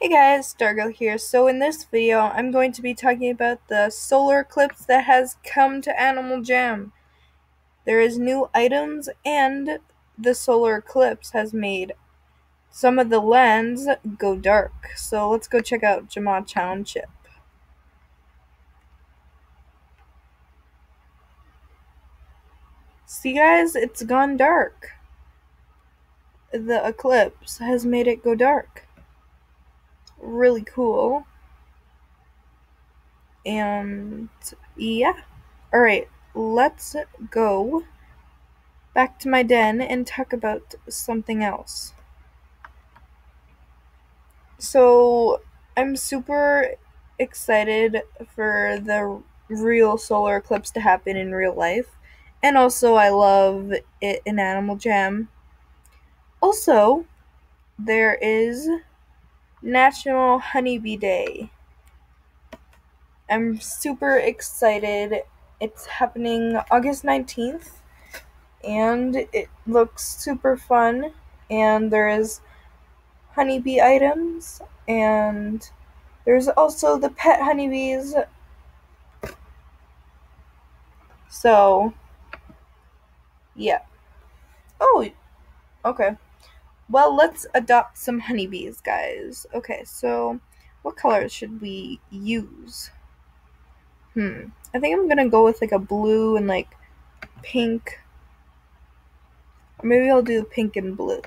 Hey guys, Dargo here. So in this video, I'm going to be talking about the solar eclipse that has come to Animal Jam. There is new items and the solar eclipse has made some of the lands go dark. So let's go check out Jama Township. See guys, it's gone dark. The eclipse has made it go dark. Really cool. And yeah. Alright, let's go back to my den and talk about something else. So, I'm super excited for the real solar eclipse to happen in real life. And also, I love it in Animal Jam. Also, there is National Honeybee Day. I'm super excited. It's happening August 19th, and it looks super fun. And there is honeybee items, and there's also the pet honeybees. So, yeah. Oh, okay. Well, let's adopt some honeybees, guys. Okay, so what colors should we use? I think I'm gonna go with like a blue and like pink. Or maybe I'll do pink and blue.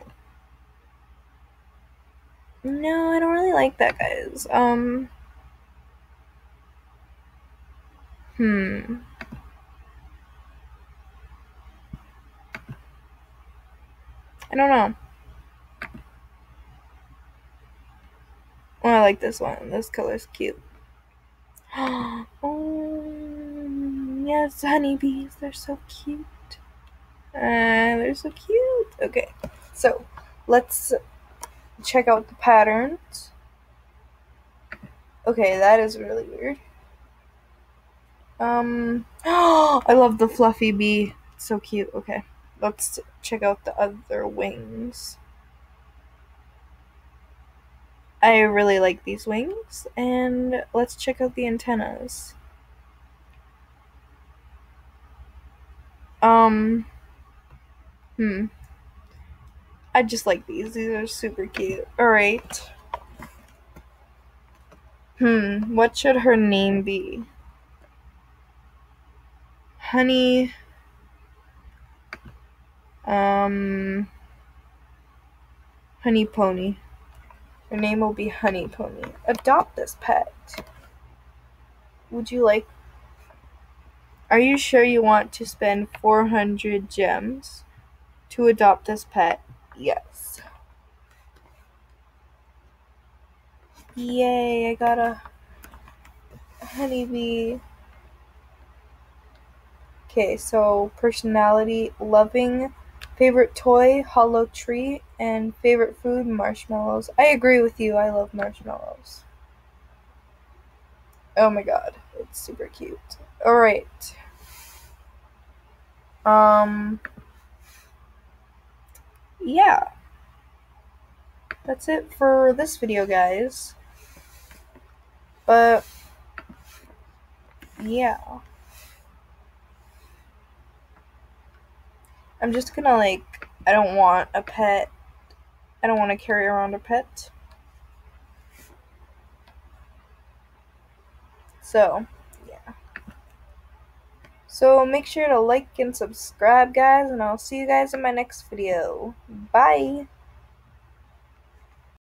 No, I don't really like that, guys. Hmm. I don't know. Oh, I like this one. This color's cute. Oh, yes, honeybees. They're so cute. They're so cute. Okay, so let's check out the patterns. Okay, that is really weird. I love the fluffy bee. It's so cute. Okay, let's check out the other wings. I really like these wings, and let's check out the antennas. Um, hmm. I just like these. These are super cute. Alright. What should her name be? Honey. Um, Honey Pony. Her name will be Honey Pony. Adopt this pet. Would you like. Are you sure you want to spend 400 gems to adopt this pet? Yes. Yay, I got a honeybee. Okay, so personality, loving, favorite toy, hollow tree, and favorite food, marshmallows. I agree with you, I love marshmallows. Oh my god, it's super cute. Alright. Um, yeah. That's it for this video, guys. But, yeah. I'm just gonna, like, I don't want a pet. I don't want to carry around a pet. So, yeah. So make sure to like and subscribe, guys, and I'll see you guys in my next video. Bye!